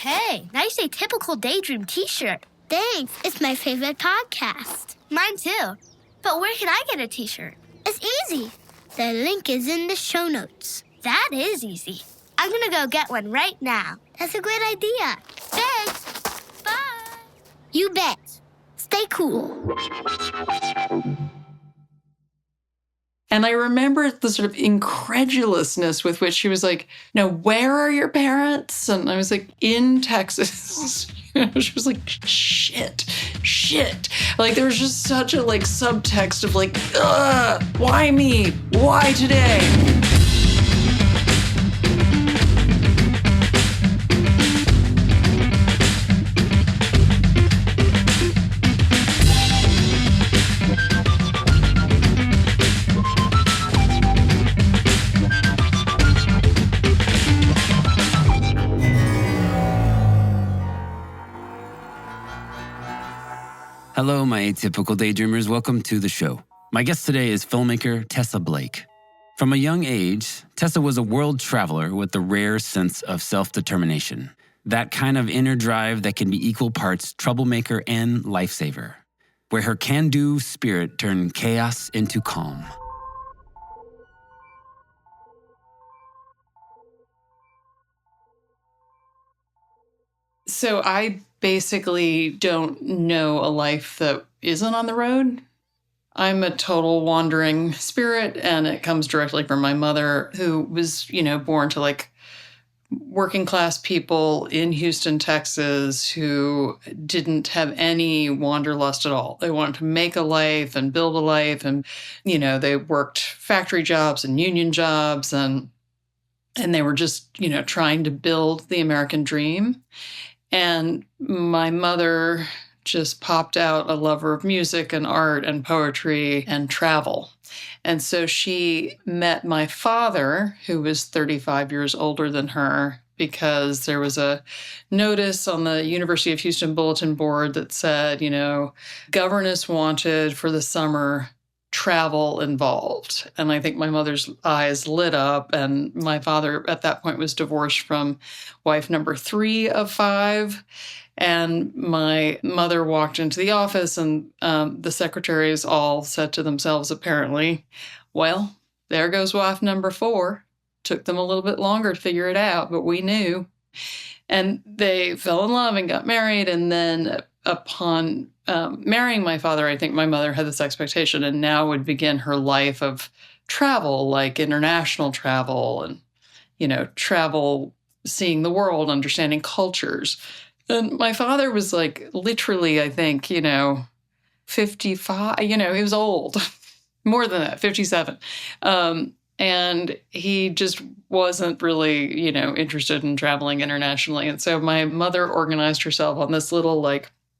Hey, nice Atypical Daydream t-shirt. Thanks. It's my favorite podcast. Mine too. But where can I get a t-shirt? It's easy. The link is in the show notes. That is easy. I'm gonna go get one right now. That's a great idea. Thanks. Bye. You bet. Stay cool. And I remember the sort of incredulousness with which she was like, "Now, where are your parents?" And I was like, "In Texas." She was like, shit. Like, there was just such a, like, subtext of, like, ugh, why me? Why today? Hello, my atypical daydreamers. Welcome to the show. My guest today is filmmaker Tessa Blake. From a young age, Tessa was a world traveler with a rare sense of self-determination. That kind of inner drive that can be equal parts troublemaker and lifesaver, where her can-do spirit turned chaos into calm. So I basically don't know a life that isn't on the road. I'm a total wandering spirit, and it comes directly from my mother, who was, born to like working class people in Houston, Texas, who didn't have any wanderlust at all. They wanted to make a life and build a life, and, they worked factory jobs and union jobs, and they were just, trying to build the American dream. And my mother just popped out a lover of music and art and poetry and travel. And so she met my father, who was 35 years older than her, because there was a notice on the University of Houston bulletin board that said, governess wanted for the summer, travel involved. And I think my mother's eyes lit up, and my father at that point was divorced from wife number 3 of 5. And my mother walked into the office, and the secretaries all said to themselves, apparently, well, there goes wife number 4. Took them a little bit longer to figure it out, but we knew. And they fell in love and got married. And then upon marrying my father, I think my mother had this expectation and now would begin her life of travel, like international travel and, travel, seeing the world, understanding cultures. And my father was like, literally, I think, 55, he was old, more than that, 57. And he just wasn't really, interested in traveling internationally. And so my mother organized herself on this little,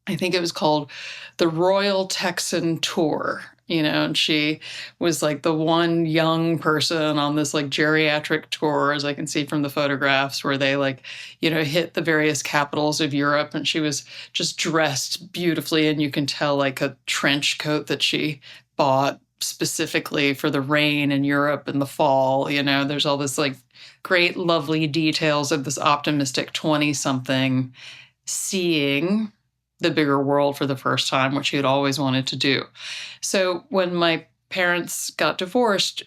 I think it was called the Royal Texan Tour, and she was like the one young person on this geriatric tour, as I can see from the photographs, where they hit the various capitals of Europe, and she was just dressed beautifully. And you can tell a trench coat that she bought specifically for the rain in Europe in the fall. There's all this great, lovely details of this optimistic 20-something seeing the bigger world for the first time, which he had always wanted to do. So when my parents got divorced,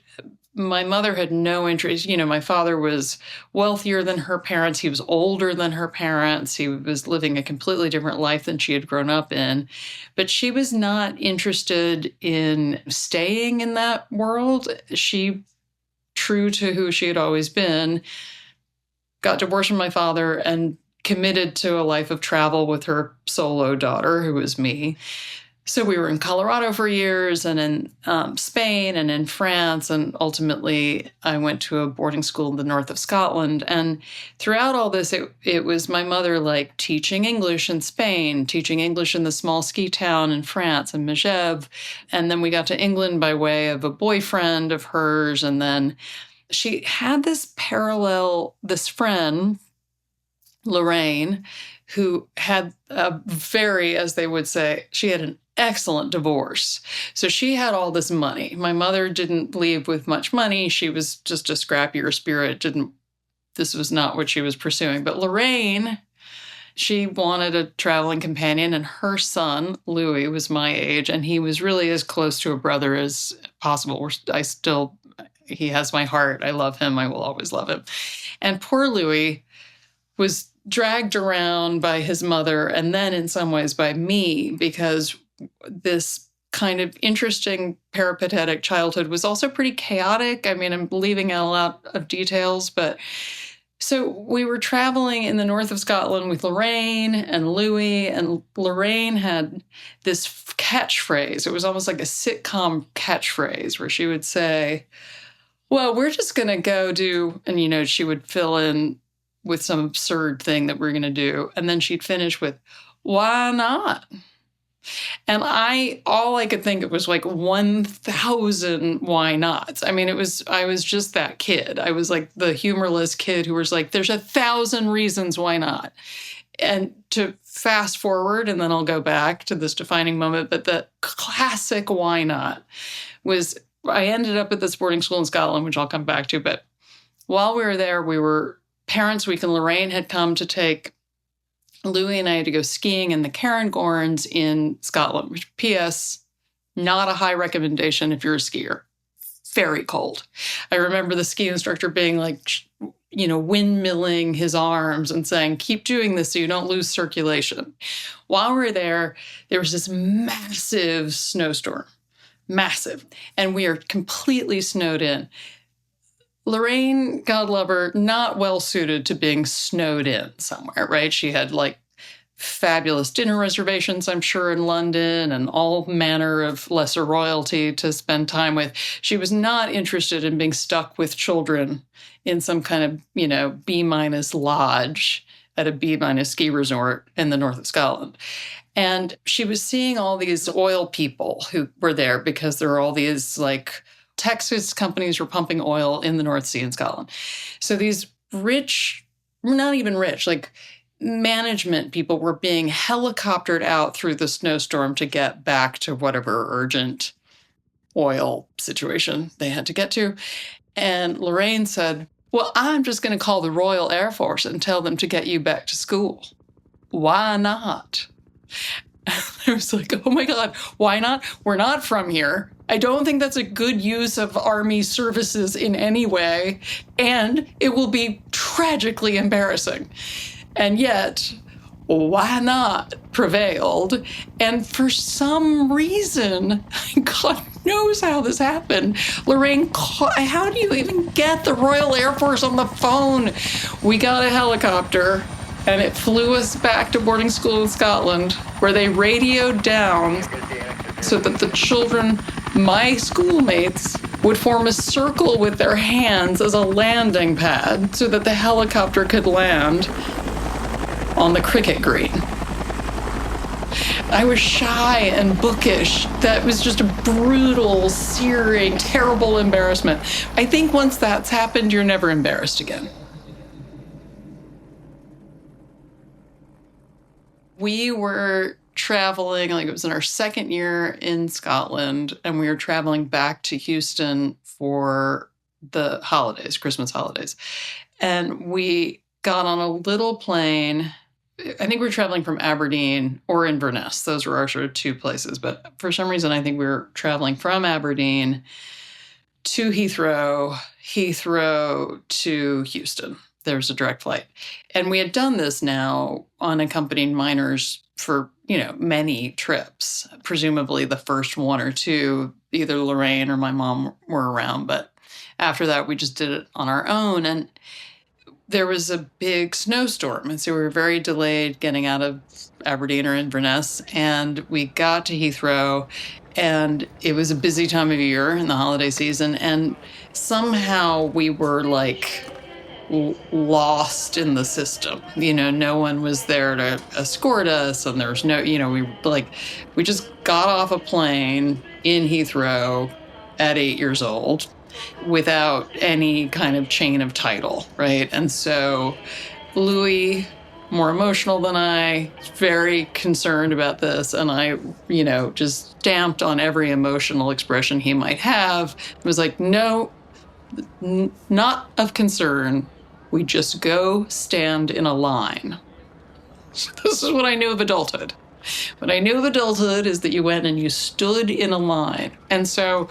my mother had no interest. My father was wealthier than her parents. He was older than her parents. He was living a completely different life than she had grown up in. But she was not interested in staying in that world. She, true to who she had always been, got divorced from my father and committed to a life of travel with her solo daughter, who was me. So we were in Colorado for years, and in Spain and in France, and ultimately I went to a boarding school in the north of Scotland. And throughout all this, it was my mother teaching English in Spain, teaching English in the small ski town in France, in Megève. And then we got to England by way of a boyfriend of hers. And then she had this friend, Lorraine, who had a very, as they would say, she had an excellent divorce. So she had all this money. My mother didn't leave with much money. She was just a scrappier spirit. This was not what she was pursuing. But Lorraine she wanted a traveling companion, and her son, Louis, was my age, and he was really as close to a brother as possible. He has my heart. I love him. I will always love him. And poor Louis was dragged around by his mother and then in some ways by me, because this kind of interesting peripatetic childhood was also pretty chaotic. I mean, I'm leaving out a lot of details, but so we were traveling in the north of Scotland with Lorraine and Louis, and Lorraine had this catchphrase. It was almost like a sitcom catchphrase where she would say, well, we're just going to go do, and, she would fill in with some absurd thing that we're going to do. And then she'd finish with, why not? And all I could think of was like 1,000 why nots. I mean, I was just that kid. I was like the humorless kid who was like, there's 1,000 reasons why not. And to fast forward, and then I'll go back to this defining moment, but the classic why not was, I ended up at this boarding school in Scotland, which I'll come back to. But while we were there, we were Parents' Week, and Lorraine had come to take Louis and I had to go skiing in the Cairngorms in Scotland, which, P.S., not a high recommendation if you're a skier. Very cold. I remember the ski instructor being like, windmilling his arms and saying, keep doing this so you don't lose circulation. While we were there, there was this massive snowstorm. Massive. And we are completely snowed in. Lorraine, God love her, not well suited to being snowed in somewhere, right? She had like fabulous dinner reservations, I'm sure, in London, and all manner of lesser royalty to spend time with. She was not interested in being stuck with children in some kind of, B- lodge at a B- ski resort in the north of Scotland. And she was seeing all these oil people who were there because there were all these like Texas companies were pumping oil in the North Sea in Scotland. So these rich, not even rich, like management people were being helicoptered out through the snowstorm to get back to whatever urgent oil situation they had to get to. And Lorraine said, well, I'm just going to call the Royal Air Force and tell them to get you back to school. Why not? I was like, oh my God, why not? We're not from here. I don't think that's a good use of Army services in any way, and it will be tragically embarrassing. And yet, why not prevailed? And for some reason, God knows how this happened, Lorraine, how do you even get the Royal Air Force on the phone? We got a helicopter, and it flew us back to boarding school in Scotland, where they radioed down so that the children, my schoolmates, would form a circle with their hands as a landing pad so that the helicopter could land on the cricket green. I was shy and bookish. That was just a brutal, searing, terrible embarrassment. I think once that's happened, you're never embarrassed again. We were traveling, like it was in our second year in Scotland, and we were traveling back to Houston for the holidays, Christmas holidays. And we got on a little plane. I think we were traveling from Aberdeen or Inverness. Those were our sort of two places. But for some reason, I think we were traveling from Aberdeen to Heathrow to Houston. There was a direct flight. And we had done this now unaccompanied minors for, many trips. Presumably the first one or two, either Lorraine or my mom were around. But after that, we just did it on our own. And there was a big snowstorm. And so we were very delayed getting out of Aberdeen or Inverness. And we got to Heathrow, and it was a busy time of year in the holiday season. And somehow we were like lost in the system. No one was there to escort us, and there was no, we just got off a plane in Heathrow at 8 years old without any kind of chain of title, right? And so Louis, more emotional than I, very concerned about this, and I, just stamped on every emotional expression he might have. It was like, no, not of concern. We just go stand in a line. So this is what I knew of adulthood. What I knew of adulthood is that you went and you stood in a line. And so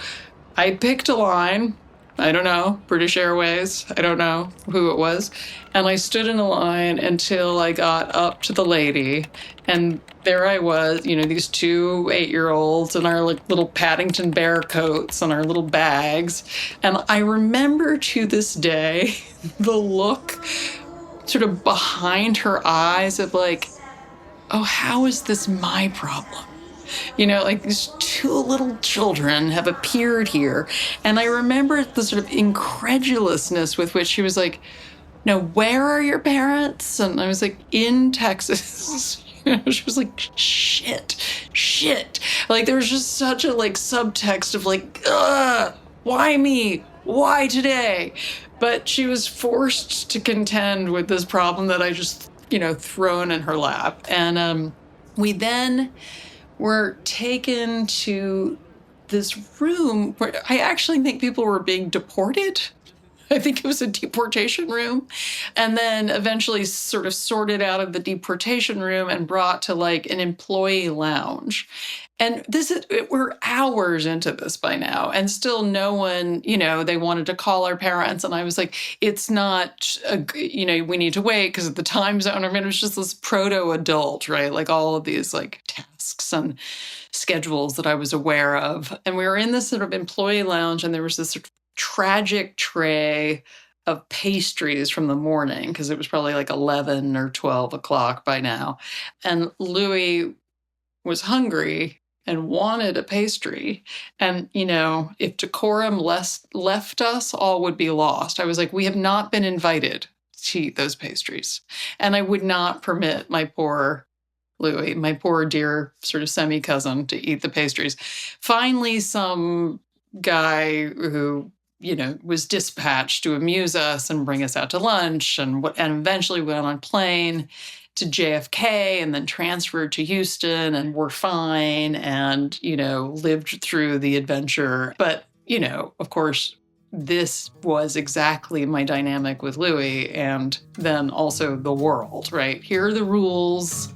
I picked a line. I don't know, British Airways. I don't know who it was. And I stood in a line until I got up to the lady. And there I was, these two 8-year-olds in our little Paddington Bear coats and our little bags. And I remember to this day the look sort of behind her eyes of like, oh, how is this my problem? These two little children have appeared here. And I remember the sort of incredulousness with which she was like, no, where are your parents? And I was like, in Texas. She was like, shit. Like, there was just such a subtext of why me? Why today? But she was forced to contend with this problem that I just, thrown in her lap. And we then were taken to this room where I actually think people were being deported. I think it was a deportation room. And then eventually sort of sorted out of the deportation room and brought to an employee lounge. And we're hours into this by now. And still no one, they wanted to call our parents. And I was like, it's not, we need to wait because of the time zone. I mean, it was just this proto-adult, right? Like all of these tasks and schedules that I was aware of. And we were in this sort of employee lounge and there was this sort of tragic tray of pastries from the morning because it was probably 11 or 12 o'clock by now. And Louis was hungry and wanted a pastry. And, if decorum left us, all would be lost. I was like, we have not been invited to eat those pastries. And I would not permit my poor Louis, my poor dear sort of semi-cousin, to eat the pastries. Finally, some guy who, was dispatched to amuse us and bring us out to lunch and eventually went on a plane to JFK and then transferred to Houston and were fine and, lived through the adventure. But, of course, this was exactly my dynamic with Louis and then also the world, right? Here are the rules.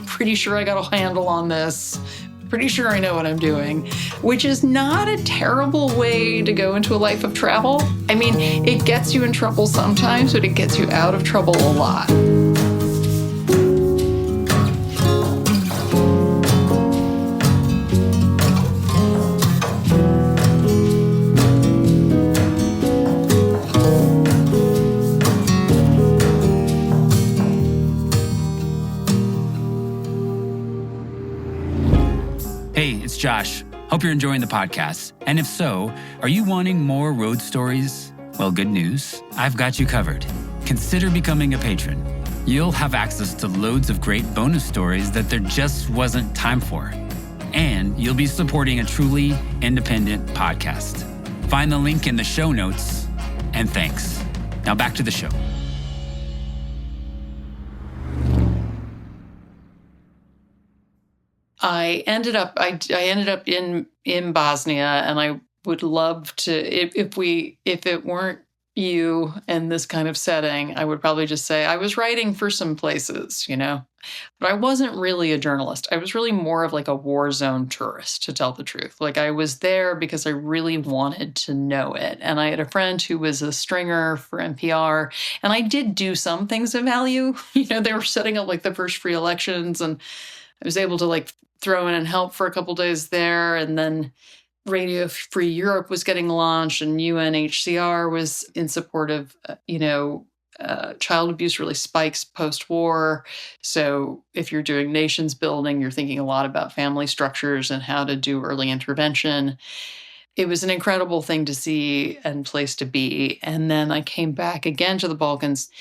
Pretty sure I got a handle on this. Pretty sure I know what I'm doing, which is not a terrible way to go into a life of travel. I mean, it gets you in trouble sometimes, but it gets you out of trouble a lot. It's Josh. Hope you're enjoying the podcast. And if so, are you wanting more road stories? Well, good news. I've got you covered. Consider becoming a patron. You'll have access to loads of great bonus stories that there just wasn't time for. And you'll be supporting a truly independent podcast. Find the link in the show notes. And thanks. Now back to the show. I ended up in Bosnia, and I would love to, if it weren't you in this kind of setting, I would probably just say I was writing for some places, but I wasn't really a journalist. I was really more of a war zone tourist, to tell the truth. I was there because I really wanted to know it. And I had a friend who was a stringer for NPR, and I did do some things of value. They were setting up the first free elections, and I was able to throw in and help for a couple days there. And then Radio Free Europe was getting launched and UNHCR was in support of, child abuse really spikes post-war. So if you're doing nations building, you're thinking a lot about family structures and how to do early intervention. It was an incredible thing to see and place to be. And then I came back again to the Balkans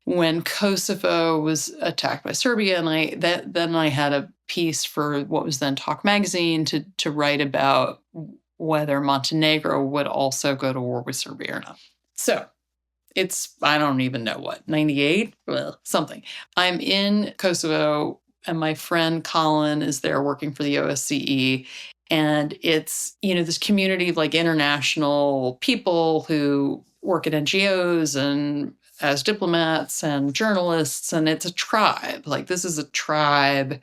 when Kosovo was attacked by Serbia, and then I had a piece for what was then Talk Magazine to write about whether Montenegro would also go to war with Serbia or not. So it's, I don't even know what, 98? Well, something. I'm in Kosovo, and my friend Colin is there working for the OSCE. And it's, this community of international people who work at NGOs and as diplomats and journalists, and it's a tribe. Like, this is a tribe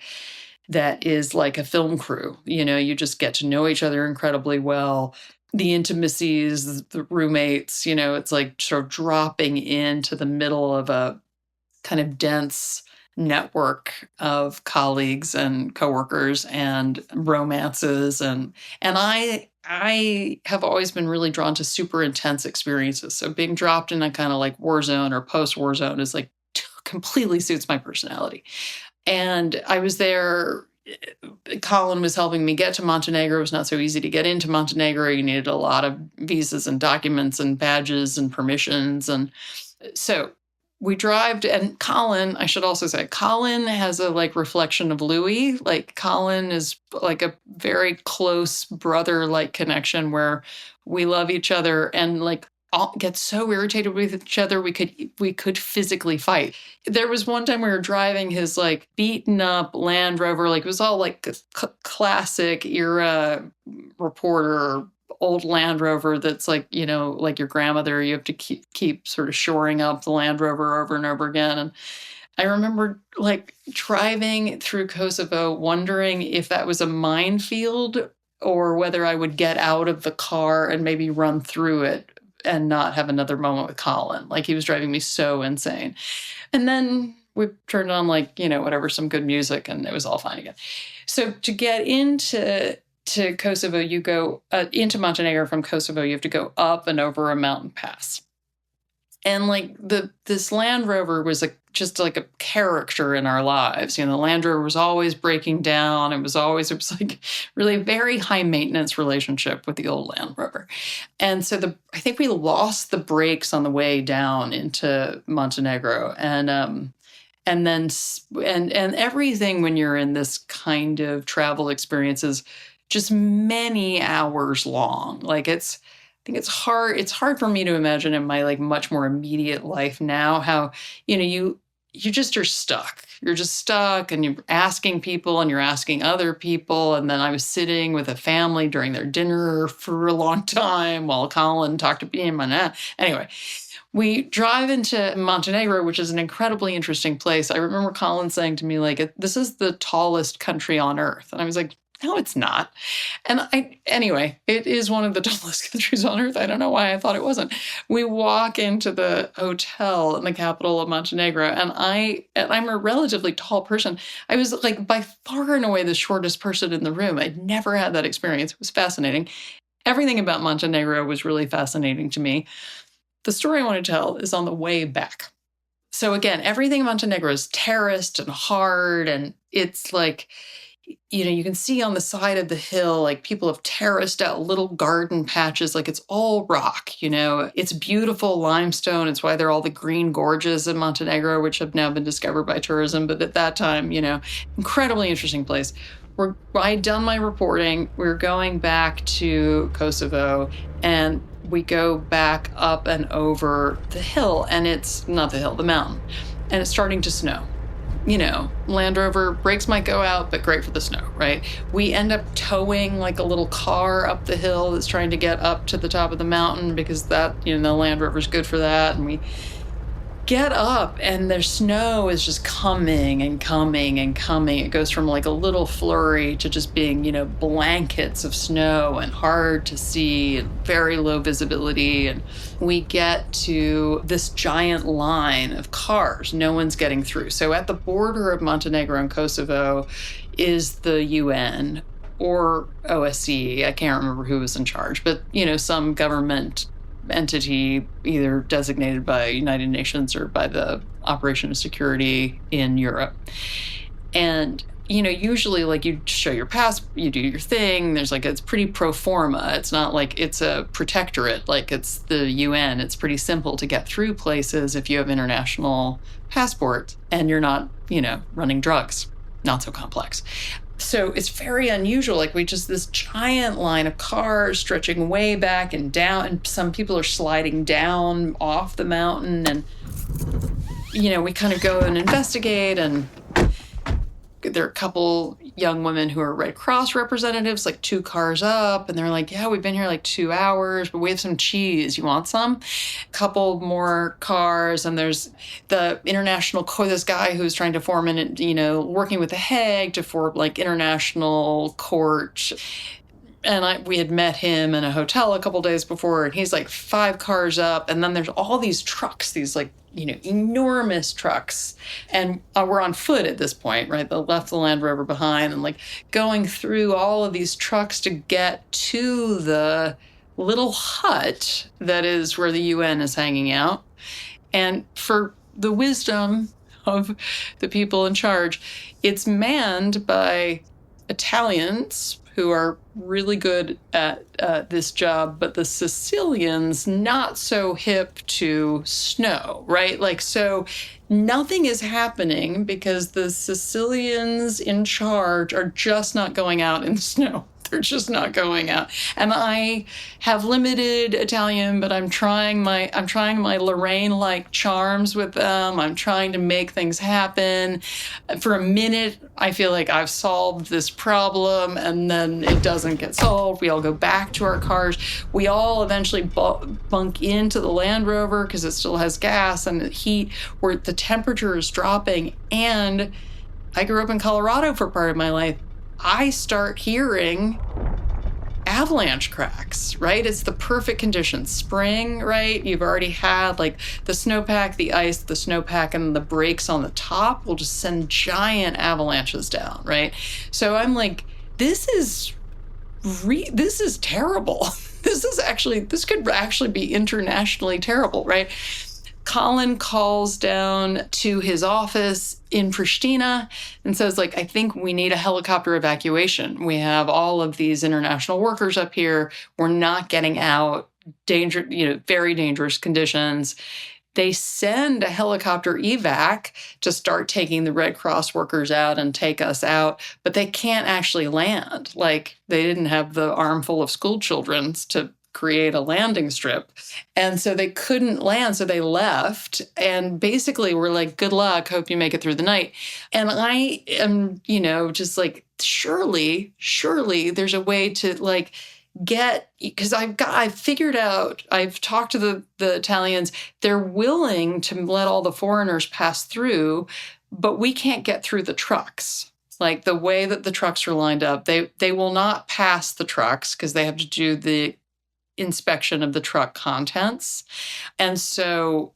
that is like a film crew. You just get to know each other incredibly well. The intimacies, the roommates, it's like sort of dropping into the middle of a kind of dense network of colleagues and coworkers and romances. And I have always been really drawn to super intense experiences. So being dropped in a kind of like war zone or post-war zone is like completely suits my personality. And I was there. Colin was helping me get to Montenegro. It was not so easy to get into Montenegro. You needed a lot of visas and documents and badges and permissions. And so we drive and Colin, I should also say, Colin has a like reflection of Louis. Like, Colin is like a very close brother-like connection where we love each other and like all get so irritated with each other we could physically fight. There was one time we were driving his like beaten up Land Rover, like it was all like classic era reporter old Land Rover that's like, like your grandmother, you have to keep sort of shoring up the Land Rover over and over again. And I remember like driving through Kosovo wondering if that was a minefield or whether I would get out of the car and maybe run through it and not have another moment with Colin. Like, he was driving me so insane. And then we turned on like, whatever, some good music, and it was all fine again. So to get into Kosovo, you go into Montenegro from Kosovo, you have to go up and over a mountain pass. And like this Land Rover was just like a character in our lives. The Land Rover was always breaking down. It was like really a very high maintenance relationship with the old Land Rover. And so I think we lost the brakes on the way down into Montenegro. And everything when you're in this kind of travel experience is just many hours long. Like, I think it's hard. It's hard for me to imagine in my like much more immediate life now how, you just are stuck. You're just stuck and you're asking people and you're asking other people. And then I was sitting with a family during their dinner for a long time while Colin talked to me and my dad. Anyway, we drive into Montenegro, which is an incredibly interesting place. I remember Colin saying to me, like, this is the tallest country on earth. And I was like, no, it's not. And anyway, it is one of the tallest countries on earth. I don't know why I thought it wasn't. We walk into the hotel in the capital of Montenegro, and I'm a relatively tall person. I was like by far and away the shortest person in the room. I'd never had that experience. It was fascinating. Everything about Montenegro was really fascinating to me. The story I want to tell is on the way back. So again, everything in Montenegro is terraced and hard, and it's like, you can see on the side of the hill, like people have terraced out little garden patches, like it's all rock, It's beautiful limestone. It's why there are all the green gorges in Montenegro, which have now been discovered by tourism. But at that time, incredibly interesting place. I'd done my reporting. We're going back to Kosovo, and we go back up and over the hill, and it's not the hill, the mountain, and it's starting to snow. Land Rover brakes might go out, but great for the snow, right? We end up towing like a little car up the hill that's trying to get up to the top of the mountain because that, the Land Rover's good for that. And we get up and the snow is just coming and coming and coming. It goes from like a little flurry to just being, blankets of snow and hard to see and very low visibility. And we get to this giant line of cars. No one's getting through. So at the border of Montenegro and Kosovo is the UN or OSCE. I can't remember who was in charge, but, some government entity either designated by United Nations or by the Operation of Security in Europe. And, usually like you show your pass, you do your thing. There's like, it's pretty pro forma. It's not like it's a protectorate, like it's the UN. It's pretty simple to get through places if you have international passports and you're not, running drugs. Not so complex. So it's very unusual. Like this giant line of cars stretching way back and down, and some people are sliding down off the mountain. And, we kind of go and investigate, and there are a couple young women who are Red Cross representatives, like 2 cars up, and they're like, yeah, we've been here like 2 hours, but we have some cheese. You want some? A couple more cars, and there's the international, this guy who's trying to form an, working with The Hague to form like international court. And we had met him in a hotel a couple days before, and he's like 5 cars up. And then there's all these trucks, these like, enormous trucks. And we're on foot at this point, right? They left the Land Rover behind and like going through all of these trucks to get to the little hut that is where the UN is hanging out. And for the wisdom of the people in charge, it's manned by Italians who are really good at this job, but the Sicilians not so hip to snow, right? Like, so nothing is happening because the Sicilians in charge are just not going out in the snow. They're just not going out. And I have limited Italian, but I'm trying my Lorraine-like charms with them. I'm trying to make things happen. For a minute, I feel like I've solved this problem, and then it doesn't get solved. We all go back to our cars. We all eventually bunk into the Land Rover because it still has gas and heat, where the temperature is dropping. And I grew up in Colorado for part of my life. I start hearing avalanche cracks, right? It's the perfect conditions. Spring, right? You've already had like the snowpack, the ice, the snowpack, and the breaks on the top will just send giant avalanches down, right? So I'm like, this is terrible. This could actually be internationally terrible, right? Colin calls down to his office in Pristina and says, like, I think we need a helicopter evacuation. We have all of these international workers up here. We're not getting out. Very dangerous conditions. They send a helicopter evac to start taking the Red Cross workers out and take us out, but they can't actually land. Like, they didn't have the armful of school children to create a landing strip. And so they couldn't land, so they left. And basically we're like, good luck, hope you make it through the night. And I am, just like, surely there's a way to like because I've figured out, I've talked to the Italians, they're willing to let all the foreigners pass through, but we can't get through the trucks. Like the way that the trucks are lined up, they will not pass the trucks because they have to do the inspection of the truck contents. And so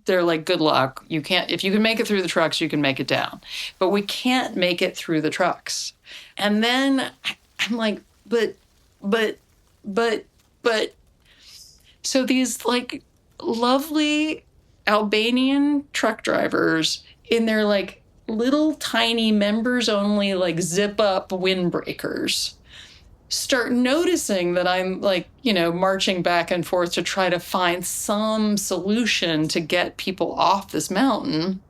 they're like, good luck. If you can make it through the trucks, you can make it down. But we can't make it through the trucks. And then I'm like, but. So these like lovely Albanian truck drivers in their like little tiny members only like zip up windbreakers start noticing that I'm like, marching back and forth to try to find some solution to get people off this mountain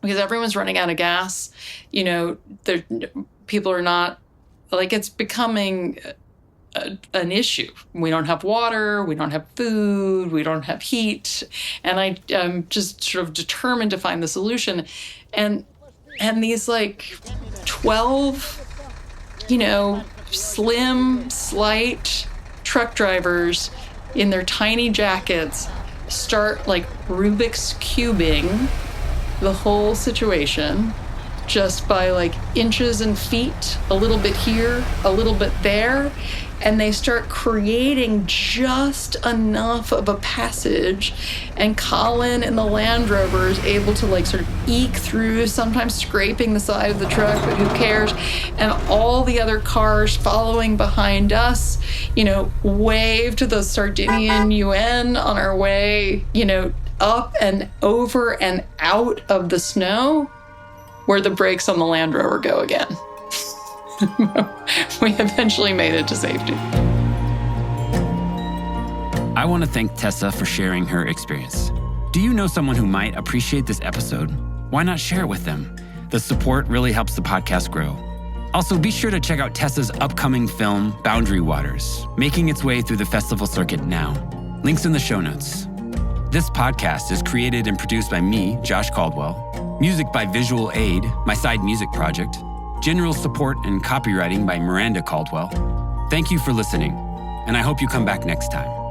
because everyone's running out of gas. People are not, like, it's becoming an issue. We don't have water, we don't have food, we don't have heat. And I'm just sort of determined to find the solution. And these like 12, slim, slight truck drivers in their tiny jackets start like Rubik's cubing the whole situation just by like inches and feet, a little bit here, a little bit there. And they start creating just enough of a passage. And Colin in the Land Rover is able to like sort of eke through, sometimes scraping the side of the truck, but who cares? And all the other cars following behind us, wave to the Sardinian UN on our way, up and over and out of the snow where the brakes on the Land Rover go again. We eventually made it to safety. I want to thank Tessa for sharing her experience. Do you know someone who might appreciate this episode? Why not share it with them? The support really helps the podcast grow. Also, be sure to check out Tessa's upcoming film, Boundary Waters, making its way through the festival circuit now. Links in the show notes. This podcast is created and produced by me, Josh Caldwell. Music by Visual Aid, my side music project. General support and copywriting by Miranda Caldwell. Thank you for listening, and I hope you come back next time.